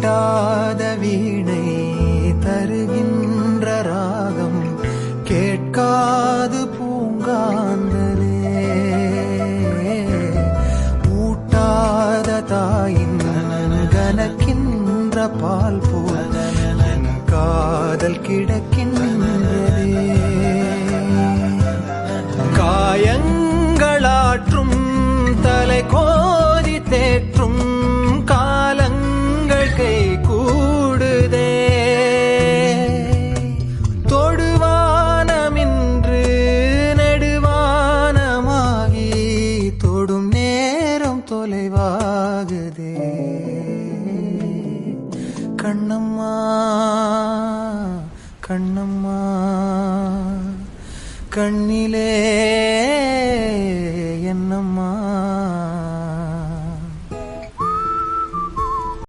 மீட்டாத வீணை தருகின்ற ராகம் கேட்காது பூங்காந்தலே ஊட்டாத தாயின் கனக்கின்ற பால் போல் என் காதல் கிடக்கின்றதே காயங்களாற்றும் தலை கோதி தேற்றும் காலங்கள் கை கூடுதே தொடுவானமின்று நெடுவானமாகி தொடும் நேரம் தொலைவாகுதே கண்ணம்மா கண்ணம்மா கண்ணிலே என்னம்மா